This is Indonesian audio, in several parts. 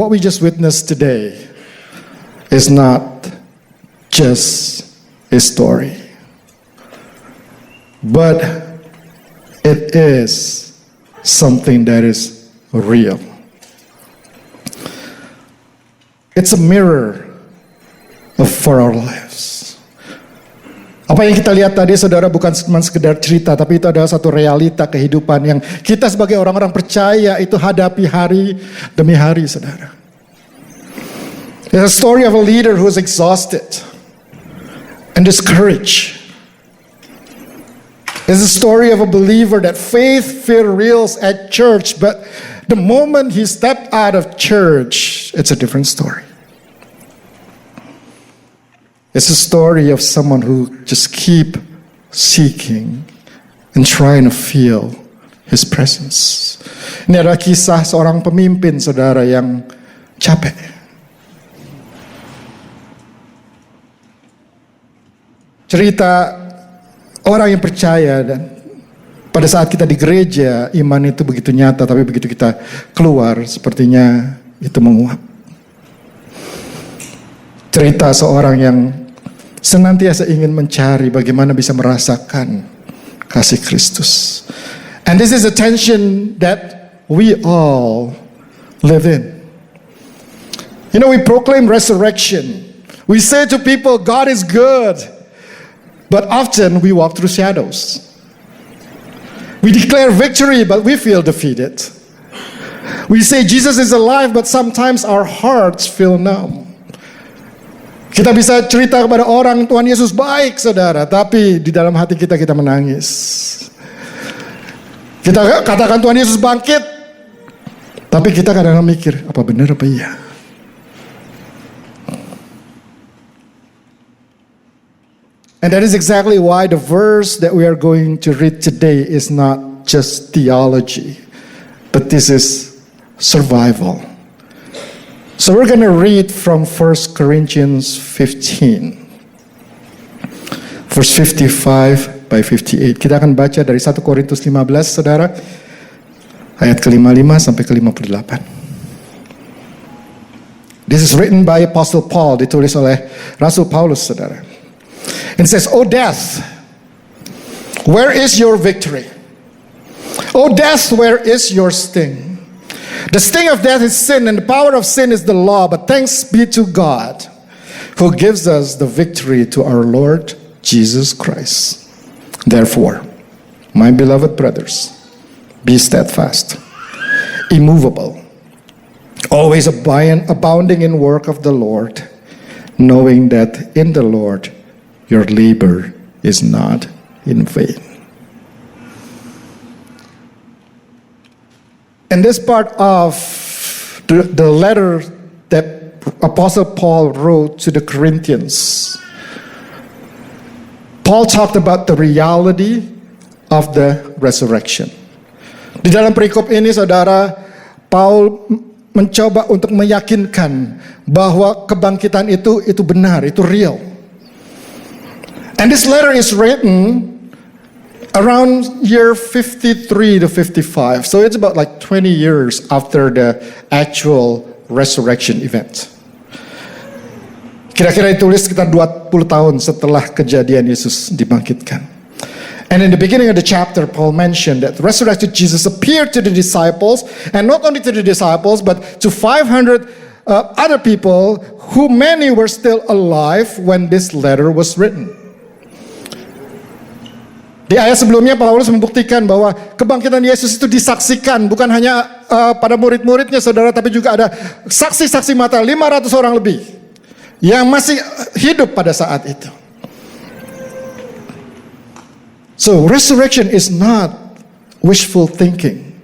What we just witnessed today is not just a story, but it is something that is real. It's a mirror for our lives. Apa yang kita lihat tadi, saudara, bukan cuma sekedar cerita, tapi itu adalah satu realita kehidupan yang kita sebagai orang-orang percaya itu hadapi hari demi hari, saudara. It's a story of a leader who is exhausted and discouraged. It's a story of a believer that faith feels at church, but the moment he stepped out of church, it's a different story. It's a story of someone who just keep seeking and trying to feel His presence. Ini adalah kisah seorang pemimpin, saudara, yang capek. Cerita orang yang percaya, dan pada saat kita di gereja, iman itu begitu nyata, tapi begitu kita keluar, sepertinya itu menguap. Cerita seorang yang senantiasa ingin mencari bagaimana bisa merasakan kasih Kristus. And this is a tension that we all live in. You know, we proclaim resurrection. We say to people, God is good. But often we walk through shadows. We declare victory, but we feel defeated. We say Jesus is alive, but sometimes our hearts feel numb. Kita bisa cerita kepada orang Tuhan Yesus baik, saudara, tapi di dalam hati kita menangis. Kita katakan Tuhan Yesus bangkit, tapi kita kadang-kadang mikir, apa benar apa iya? And that is exactly why the verse that we are going to read today is not just theology, but this is survival. So we're going to read from 1 Corinthians 15, verse 55 by 58. Kita akan baca dari 1 Korintus 15, saudara, ayat ke-55 sampai ke-58. This is written by Apostle Paul, ditulis oleh Rasul Paulus, saudara. It says, "O death, where is your victory? O death, where is your sting? The sting of death is sin, and the power of sin is the law. But thanks be to God, who gives us the victory to our Lord Jesus Christ. Therefore, my beloved brothers, be steadfast, immovable, always abounding in work of the Lord, knowing that in the Lord your labor is not in vain." In this part of the letter that Apostle Paul wrote to the Corinthians, Paul talked about the reality of the resurrection. Di dalam perikop ini, saudara, Paul mencoba untuk meyakinkan bahwa kebangkitan itu benar, itu real. And this letter is written around year 53 to 55. So it's about like 20 years after the actual resurrection event. Kira-kira ditulis sekitar 20 tahun setelah kejadian Yesus dibangkitkan. And in the beginning of the chapter, Paul mentioned that the resurrected Jesus appeared to the disciples, and not only to the disciples, but to 500 other people, who many were still alive when this letter was written. Di ayat sebelumnya Paulus membuktikan bahwa kebangkitan Yesus itu disaksikan bukan hanya pada murid-muridnya, saudara, tapi juga ada saksi-saksi mata, 500 orang lebih yang masih hidup pada saat itu. So resurrection is not wishful thinking.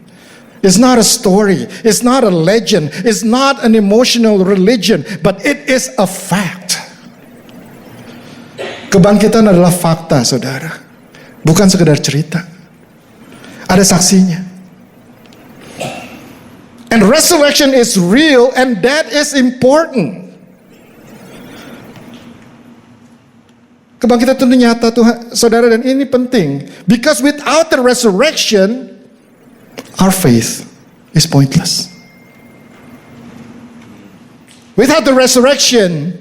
It's not a story. It's not a legend. It's not an emotional religion, but it is a fact. Kebangkitan adalah fakta, saudara. Bukan sekedar cerita. Ada saksinya. And resurrection is real, and that is important. Kebangkitan itu nyata, Tuhan, saudara, dan ini penting. Because without the resurrection, our faith is pointless. Without the resurrection,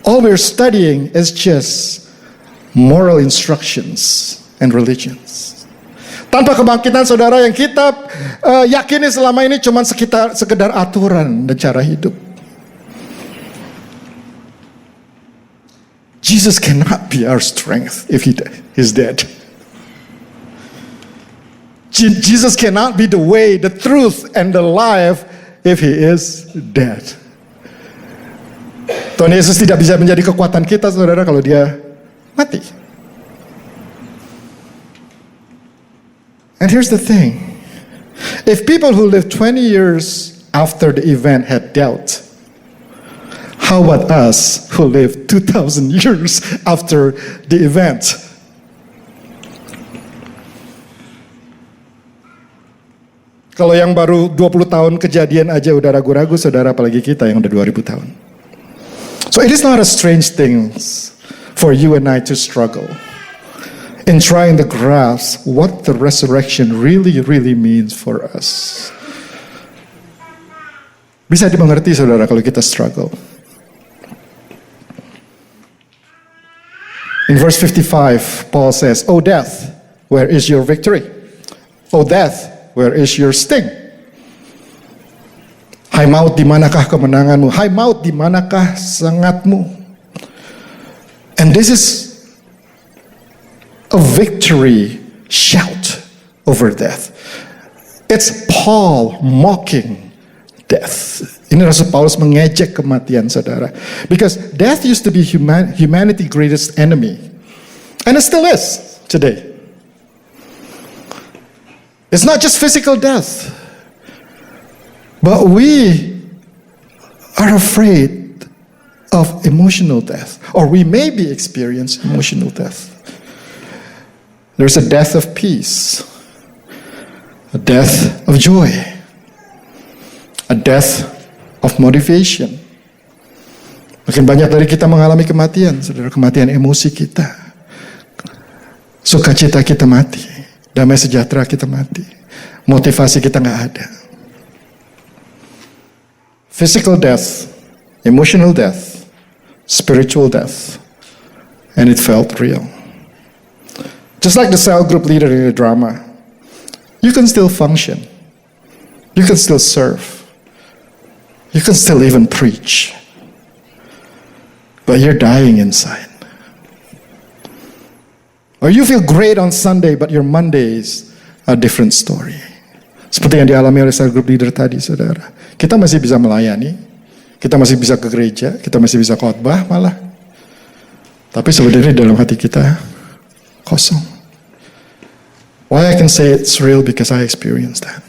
all we're studying is just moral instructions and religions. Tanpa kebangkitan, saudara, yang kita yakini selama ini cuma sekedar aturan dan cara hidup. Jesus cannot be our strength if he is dead. Jesus cannot be the way, the truth, and the life if he is dead. Tuhan Yesus tidak bisa menjadi kekuatan kita, saudara, kalau dia mati. And here's the thing. If people who lived 20 years after the event had doubt, how about us who lived 2,000 years after the event? Kalau yang baru 20 tahun kejadian aja udah ragu-ragu, saudara, apalagi kita yang udah 2000 tahun. So it is not a strange thing for you and I to struggle in trying to grasp what the resurrection really means for us. Bisa dimengerti, saudara, kalau kita struggle. In verse 55, Paul says, "O death, where is your victory? O death, where is your sting? Hai maut, di manakah kemenanganmu? Hai maut, di manakah sengatmu?" And this is a victory shout over death. It's Paul mocking death. Ini Rasul Paulus mengejek kematian, saudara. Because death used to be humanity's greatest enemy. And it still is today. It's not just physical death. But we are afraid of emotional death. Or we may be experiencing emotional death. There's a death of peace, a death of joy, a death of motivation. Makin banyak dari kita mengalami kematian, saudara, kematian emosi kita. Sukacita kita mati, damai sejahtera kita mati, motivasi kita nggak ada. Physical death, emotional death, spiritual death, and it felt real. Just like the cell group leader in a drama, you can still function. You can still serve. You can still even preach. But you're dying inside. Or you feel great on Sunday, but your Mondays are a different story. Seperti yang dialami oleh cell group leader tadi, saudara. Kita masih bisa melayani, kita masih bisa ke gereja, kita masih bisa khotbah malah. Tapi sebenarnya dalam hati kita kosong. Why I can say it's real? Because I experienced that.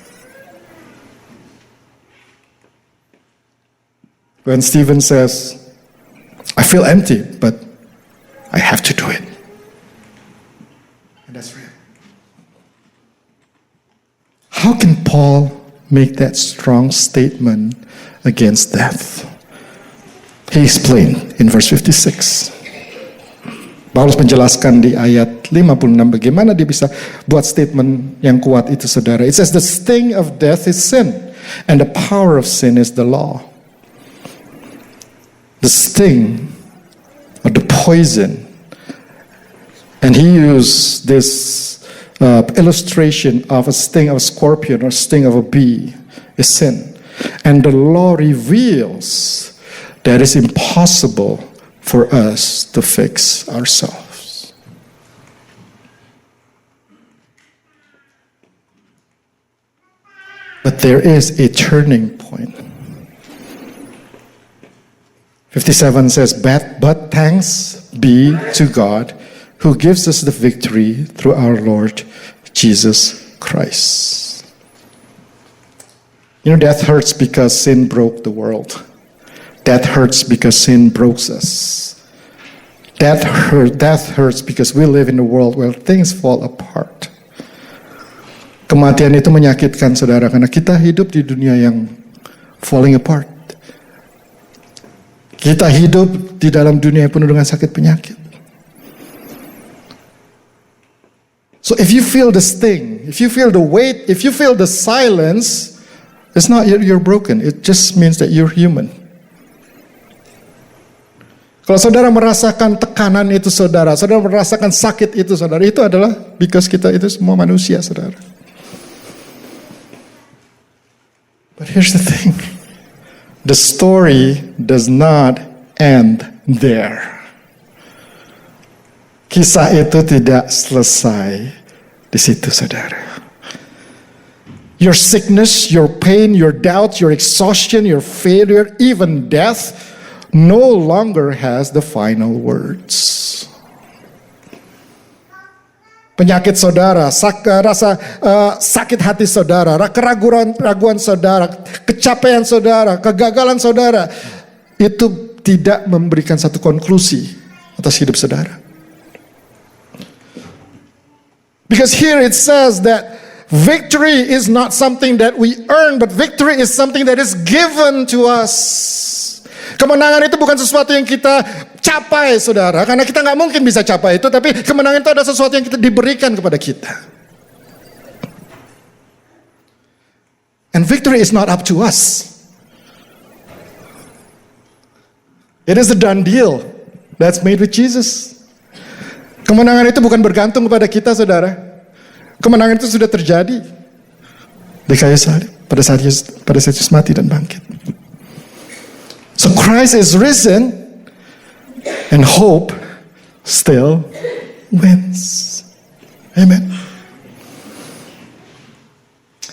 When Stephen says, "I feel empty, but I have to do it." And that's real. How can Paul make that strong statement against death? He explained in verse 56. Paulus menjelaskan di ayat 56 bagaimana dia bisa buat statement yang kuat itu, saudara. It says, "The sting of death is sin, and the power of sin is the law." The sting, or the poison, and he used this illustration of a sting of a scorpion or sting of a bee, is sin. And the law reveals that it's impossible for us to fix ourselves. But there is a turning point. 57 says, but thanks be to God who gives us the victory through our Lord Jesus Christ. You know, death hurts because sin broke the world. Death hurts because sin broke us. Death hurts because we live in a world where things fall apart. Kematian itu menyakitkan, saudara, karena kita hidup di dunia yang falling apart. Kita hidup di dalam dunia yang penuh dengan sakit penyakit. So if you feel the sting, if you feel the weight, if you feel the silence, it's not you're broken. It just means that you're human. Kalau saudara merasakan tekanan itu saudara merasakan sakit itu saudara, itu adalah because kita itu semua manusia saudara. But here's the thing. The story does not end there. Kisah itu tidak selesai di situ saudara. Your sickness, your pain, your doubt, your exhaustion, your failure, even death no longer has the final words. Penyakit saudara, rasa sakit hati saudara, keraguan saudara, kecapean saudara, kegagalan saudara, itu tidak memberikan satu konklusi atas hidup saudara. Because here it says that victory is not something that we earn, but victory is something that is given to us. Kemenangan itu bukan sesuatu yang kita capai, saudara, karena kita nggak mungkin bisa capai itu, tapi kemenangan itu adalah sesuatu yang kita diberikan kepada kita. And victory is not up to us. It is a done deal that's made with Jesus. Kemenangan itu bukan bergantung kepada kita, saudara. Kemenangan itu sudah terjadi di kayu salib pada saat Yesus mati dan bangkit. So Christ is risen and hope still wins. Amen.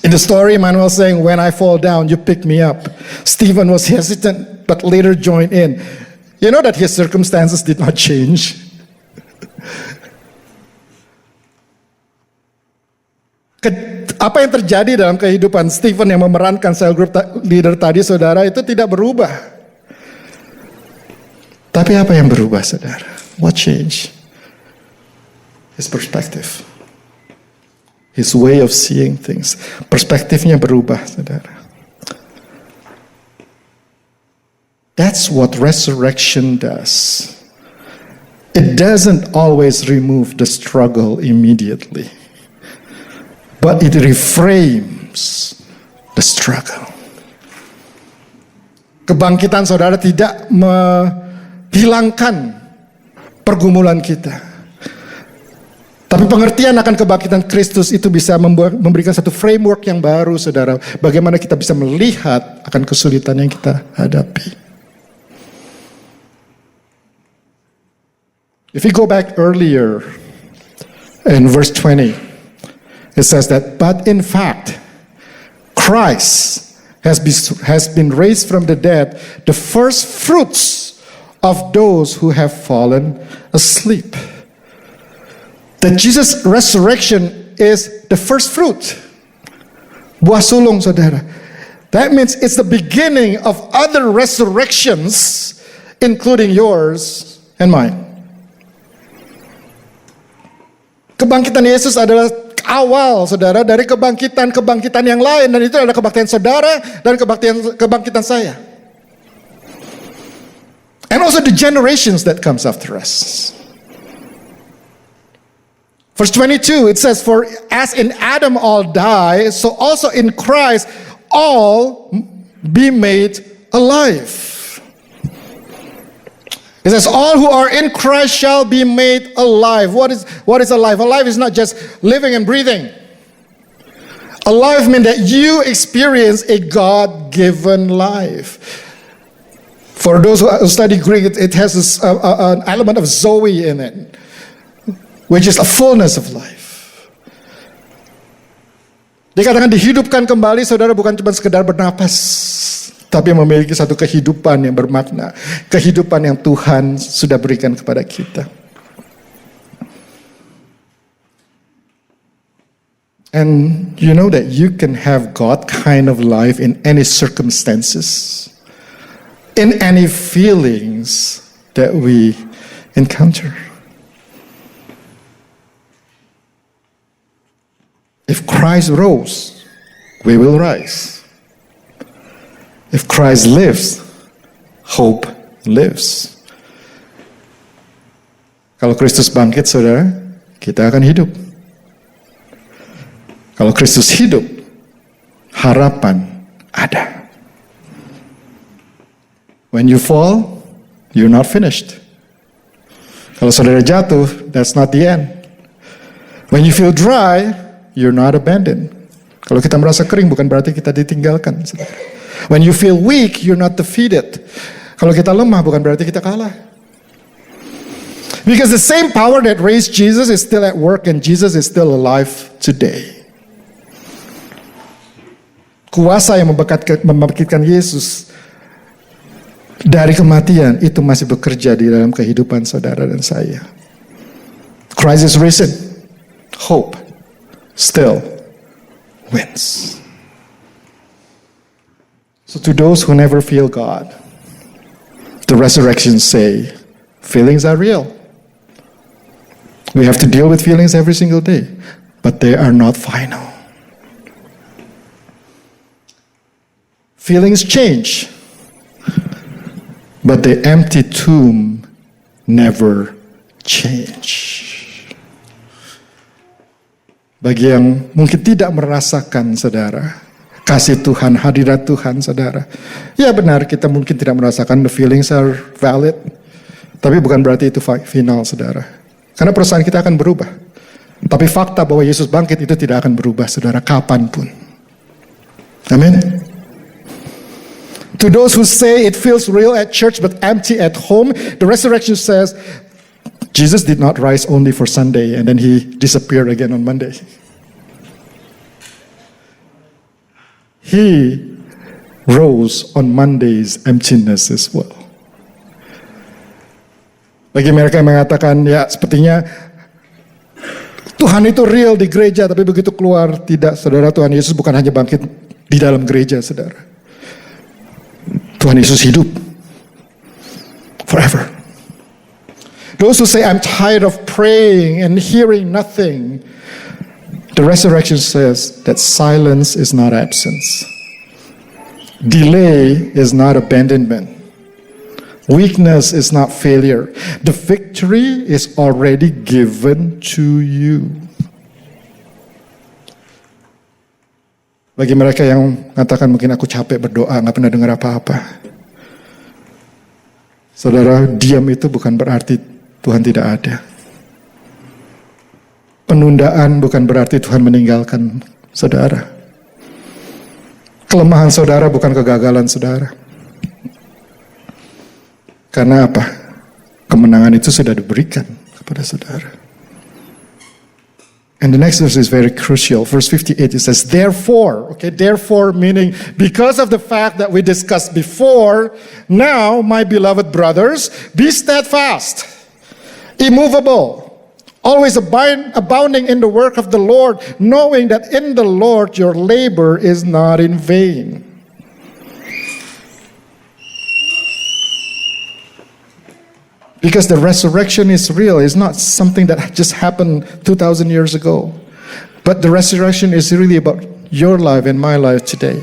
In the story, Emmanuel saying, when I fall down, you pick me up. Stephen was hesitant, but later joined in. You know that his circumstances did not change. Apa yang terjadi dalam kehidupan Stephen yang memerankan cell group leader tadi, saudara, itu tidak berubah. Tapi apa yang berubah, saudara? What changed? His perspective. His way of seeing things. Perspektifnya berubah, saudara. That's what resurrection does. It doesn't always remove the struggle immediately, but it reframes the struggle. Kebangkitan saudara tidak menghilangkan pergumulan kita, tapi pengertian akan kebangkitan Kristus itu bisa memberikan satu framework yang baru, saudara. Bagaimana kita bisa melihat akan kesulitan yang kita hadapi. If we go back earlier in verse 20, it says that, but in fact, Christ has been raised from the dead, the first fruits of those who have fallen asleep. That Jesus' resurrection is the first fruit. Buah sulung, saudara. That means it's the beginning of other resurrections, including yours and mine. Kebangkitan Yesus adalah awal, saudara, dari kebangkitan yang lain, dan itu adalah kebangkitan saudara dan kebangkitan saya. And also the generations that comes after us. Verse 22, it says, for as in Adam all die, so also in Christ all be made alive. It says, all who are in Christ shall be made alive. What is alive? Alive is not just living and breathing. Alive means that you experience a God-given life. For those who study Greek, it has an element of Zoe in it, which is a fullness of life. Dikatakan dihidupkan kembali, saudara, bukan cuma sekedar bernapas, tapi memiliki satu kehidupan yang bermakna, kehidupan yang Tuhan sudah berikan kepada kita. And you know that you can have God kind of life in any circumstances, in any feelings that we encounter. If Christ rose, we will rise. If Christ lives, hope lives. Kalau Kristus bangkit, saudara, kita akan hidup. Kalau Kristus hidup, harapan ada. When you fall, you're not finished. Kalau saudara jatuh, that's not the end. When you feel dry, you're not abandoned. Kalau kita merasa kering, bukan berarti kita ditinggalkan. Saudara. When you feel weak, you're not defeated. Kalau kita lemah, bukan berarti kita kalah. Because the same power that raised Jesus is still at work and Jesus is still alive today. Kuasa yang membangkitkan Yesus dari kematian itu masih bekerja di dalam kehidupan saudara dan saya. Christ is risen. Hope still wins. So to those who never feel God, the resurrection say, feelings are real. We have to deal with feelings every single day, but they are not final. Feelings change, but the empty tomb never change. Bagi yang mungkin tidak merasakan, saudara, kasih Tuhan, hadirat Tuhan, saudara. Ya benar, kita mungkin tidak merasakan the feelings are valid, tapi bukan berarti itu final, saudara. Karena perasaan kita akan berubah. Tapi fakta bahwa Yesus bangkit itu tidak akan berubah, saudara, kapanpun. Amin. To those who say it feels real at church but empty at home, the resurrection says Jesus did not rise only for Sunday and then he disappeared again on Monday. He rose on Monday's emptiness as well. Bagi mereka yang mengatakan, ya sepertinya Tuhan itu real di gereja, tapi begitu keluar, tidak, saudara, Tuhan Yesus bukan hanya bangkit di dalam gereja, saudara. Tuhan Yesus hidup forever. Those who say, I'm tired of praying and hearing nothing, the resurrection says that silence is not absence. Delay is not abandonment. Weakness is not failure. The victory is already given to you. Bagi mereka yang mengatakan mungkin aku capek berdoa, gak pernah dengar apa-apa. Saudara, diam itu bukan berarti Tuhan tidak ada. Penundaan bukan berarti Tuhan meninggalkan saudara. Kelemahan saudara bukan kegagalan saudara. Karena apa? Kemenangan itu sudah diberikan kepada saudara. And the next verse is very crucial. Verse 58, it says, therefore, okay, therefore meaning because of the fact that we discussed before, now, my beloved brothers, be steadfast, immovable, always abounding in the work of the Lord, knowing that in the Lord your labor is not in vain. Because the resurrection is real. It's not something that just happened 2,000 years ago. But the resurrection is really about your life and my life today.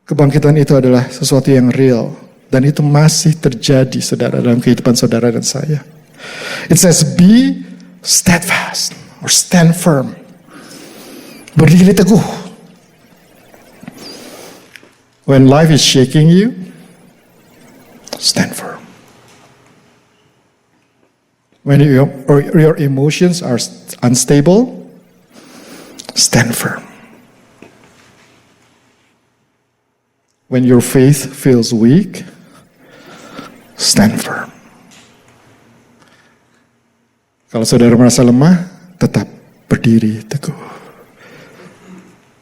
Kebangkitan itu adalah sesuatu yang real. Dan itu masih terjadi, saudara, dalam kehidupan saudara dan saya. It says, be steadfast or stand firm. Berdiri teguh. When life is shaking you, stand firm. When your emotions are unstable, stand firm. When your faith feels weak, stand firm. Kalau saudara merasa lemah, tetap berdiri teguh.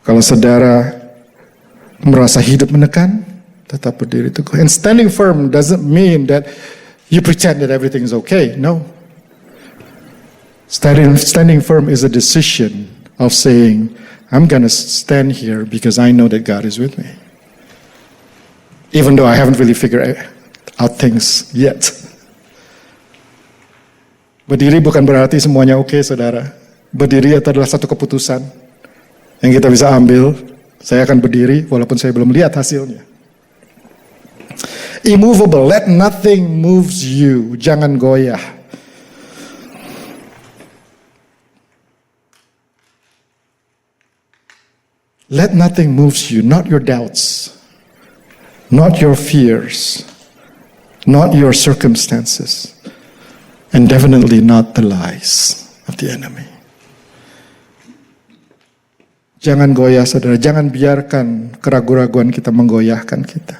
Kalau saudara merasa hidup menekan, tetap berdiri teguh. And standing firm doesn't mean that you pretend that everything is okay. No. Standing firm is a decision of saying, I'm going to stand here because I know that God is with me. Even though I haven't really figured out things yet. Berdiri bukan berarti semuanya oke, saudara. Berdiri itu adalah satu keputusan yang kita bisa ambil. Saya akan berdiri walaupun saya belum lihat hasilnya. Immovable, let nothing moves you. Jangan goyah. Let nothing moves you, not your doubts. not your fears, not your circumstances, and definitely not the lies of the enemy. Jangan goyah saudara, jangan biarkan keraguan-raguan kita menggoyahkan kita.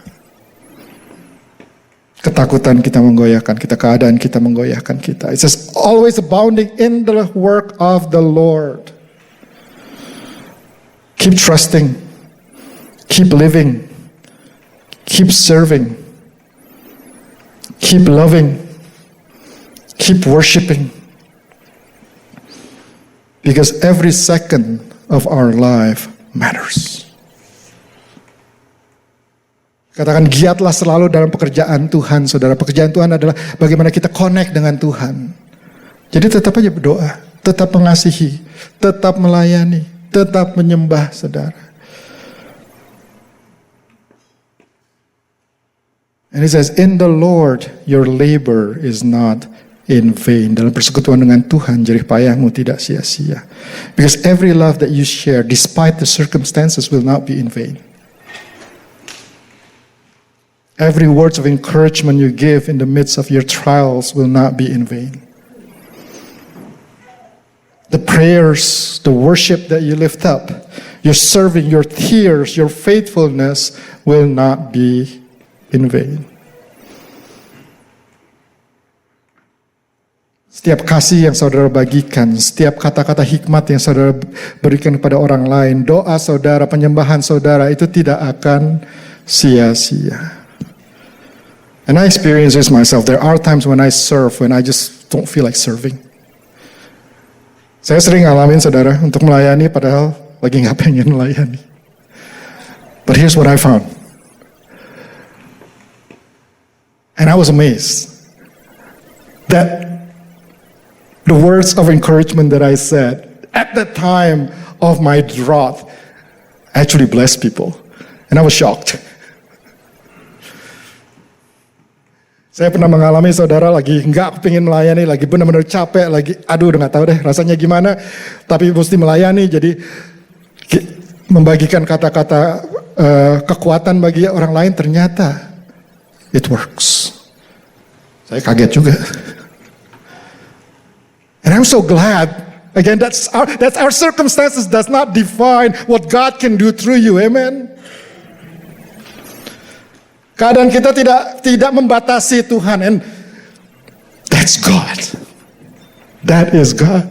Ketakutan kita menggoyahkan kita, keadaan kita menggoyahkan kita. It says always abounding in the work of the Lord. Keep trusting, keep living, keep serving, keep loving, keep worshiping. Because every second of our life matters. Katakan giatlah selalu dalam pekerjaan Tuhan, saudara. Pekerjaan Tuhan adalah bagaimana kita connect dengan Tuhan. Jadi tetap aja berdoa, tetap mengasihi, tetap melayani, tetap menyembah, saudara. And it says, in the Lord your labor is not in vain. Dalam persekutuan dengan Tuhan, jerih payahmu tidak sia-sia. Because every love that you share, despite the circumstances, will not be in vain. Every words of encouragement you give in the midst of your trials will not be in vain. The prayers, the worship that you lift up, your serving, your tears, your faithfulness will not be in vain. Setiap kasih yang saudara bagikan, setiap kata-kata hikmat yang saudara berikan kepada orang lain, doa saudara, penyembahan saudara itu tidak akan sia-sia. And I experience this myself. There are times when I serve, when I just don't feel like serving. Saya sering ngalamin saudara untuk melayani padahal lagi nggak pengen melayani. But here's what I found. And I was amazed that the words of encouragement that I said at the time of my drought actually blessed people. And I was shocked. Saya pernah mengalami saudara lagi nggak pengen melayani, lagi benar-benar capek, lagi aduh udah nggak tahu deh rasanya gimana, tapi mesti melayani, jadi membagikan kata-kata kekuatan bagi orang lain, ternyata it works. Saya kaget juga. And I'm so glad. Again, that's our circumstances does not define what God can do through you. Amen. Keadaan kita tidak membatasi Tuhan, and that's God. That is God.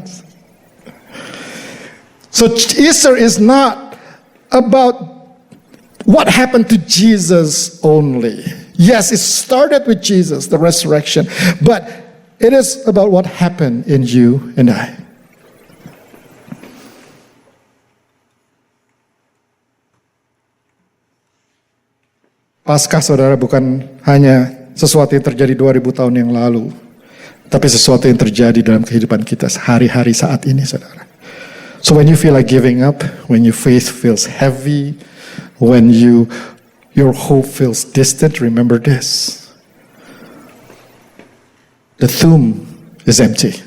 So Easter is not about what happened to Jesus only. Yes, it started with Jesus, the resurrection, but it is about what happened in you and I. Paskah saudara bukan hanya sesuatu yang terjadi 2000 tahun yang lalu, tapi sesuatu yang terjadi dalam kehidupan kita sehari-hari saat ini saudara. So when you feel like giving up, when your faith feels heavy, when your hope feels distant, remember this. The tomb is empty.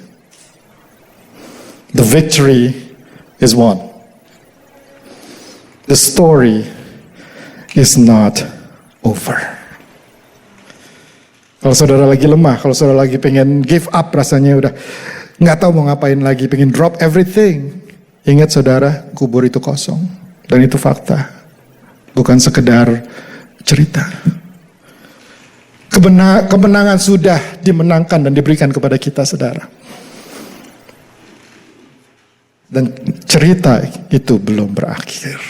The victory is won. The story is not over. Kalau saudara lagi lemah, kalau saudara lagi pengen give up, rasanya udah nggak tahu mau ngapain lagi, pengen drop everything, ingat saudara, kubur itu kosong. Dan itu fakta, bukan sekedar cerita. Kemenangan sudah dimenangkan dan diberikan kepada kita saudara. Dan cerita itu belum berakhir.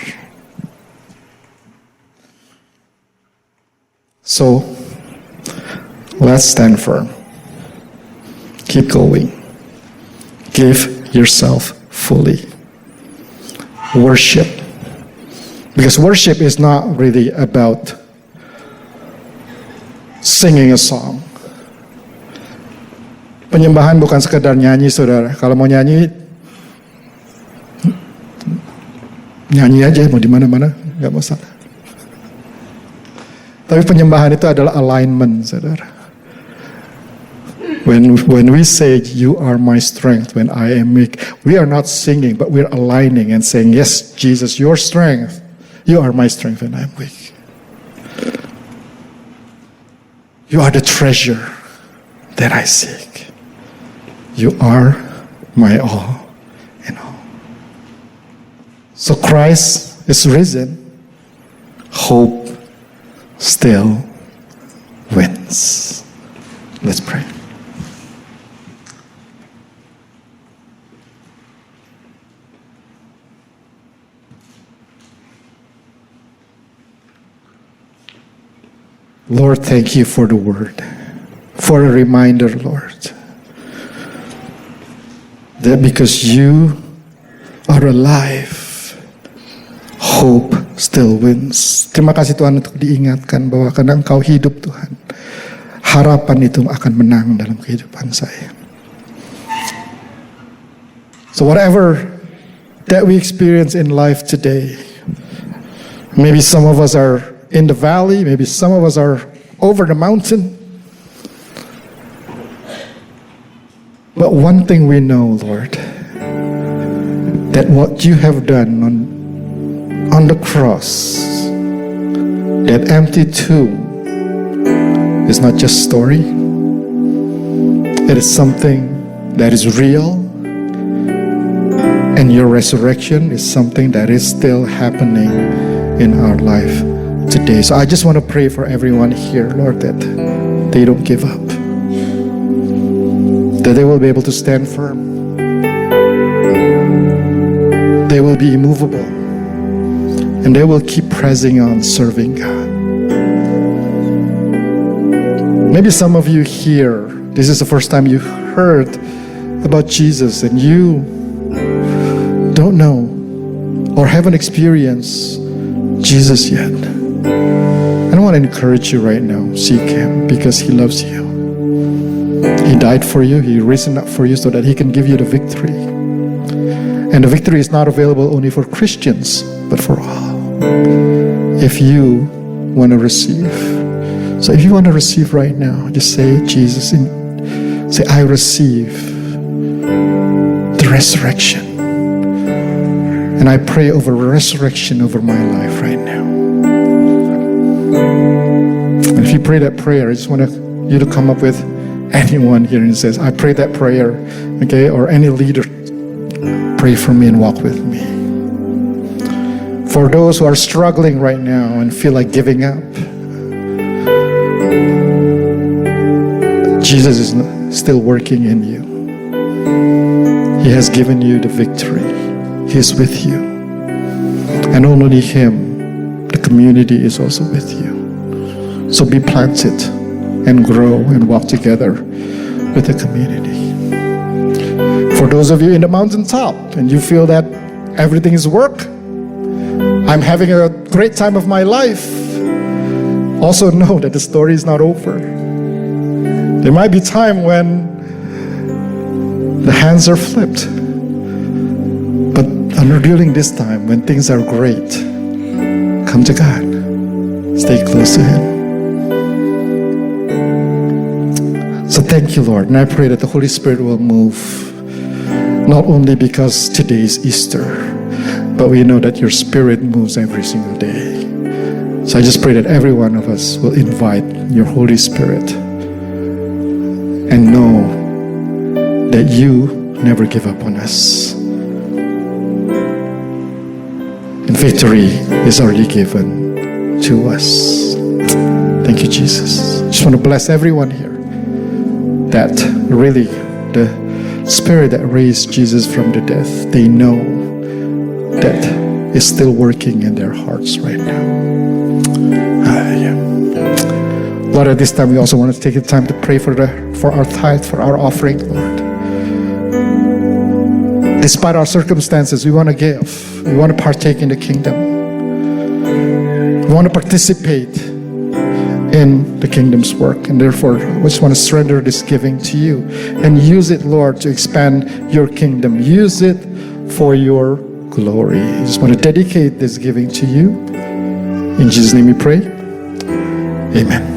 So, let's stand firm. Keep going. Give yourself fully. Worship. Because worship is not really about singing a song. Penyembahan bukan sekedar nyanyi, saudara. Kalau mau nyanyi, nyanyi aja, mau di mana-mana, nggak masalah. Tapi penyembahan itu adalah alignment, saudara. When we say, you are my strength, when I am weak, we are not singing, but we're aligning and saying, yes, Jesus, your strength, you are my strength when I'm weak. You are the treasure that I seek. You are my all in all. So Christ is risen. Hope still wins. Let's pray. Lord, thank you for the word, for a reminder, Lord, that because you are alive, hope still wins. Terima kasih Tuhan untuk diingatkan bahwa karena Engkau hidup Tuhan, harapan itu akan menang dalam kehidupan saya. So whatever that we experience in life today, maybe some of us are in the valley, maybe some of us are over the mountain. But one thing we know, Lord, that what you have done on the cross, that empty tomb, is not just story. It is something that is real. And your resurrection is something that is still happening in our life today. So I just want to pray for everyone here, Lord, that they don't give up, that they will be able to stand firm, they will be immovable, and they will keep pressing on serving God. Maybe some of you here, this is the first time you heard about Jesus and you don't know or haven't experienced Jesus yet. I want to encourage you right now, seek Him because He loves you. He died for you, He risen up for you so that He can give you the victory. And the victory is not available only for Christians, but for all. If you want to receive. So if you want to receive right now, just say, Jesus, say, I receive the resurrection. And I pray over resurrection over my life right now. And if you pray that prayer, I just want you to come up with anyone here and says, I pray that prayer, okay? Or any leader, pray for me and walk with me. For those who are struggling right now and feel like giving up, Jesus is still working in you. He has given you the victory. He is with you. And not only Him, the community is also with you. So be planted and grow and walk together with the community. For those of you in the mountaintop and you feel that everything is work, I'm having a great time of my life, also know that the story is not over. There might be time when the hands are flipped. But during this time, when things are great, come to God. Stay close to Him. So thank you, Lord. And I pray that the Holy Spirit will move, not only because today is Easter, but we know that your Spirit moves every single day. So I just pray that every one of us will invite your Holy Spirit and know that you never give up on us. And victory is already given to us. Thank you, Jesus. I just want to bless everyone here that really the Spirit that raised Jesus from the death, they know that is still working in their hearts right now. Lord, at this time we also want to take the time to pray for our tithe, for our offering, Lord. Despite our circumstances, we want to give. We want to partake in the kingdom. We want to participate in the kingdom's work. And therefore, we just want to surrender this giving to you. And use it, Lord, to expand your kingdom. Use it for your glory. I just want to dedicate this giving to you. In Jesus' name we pray. Amen.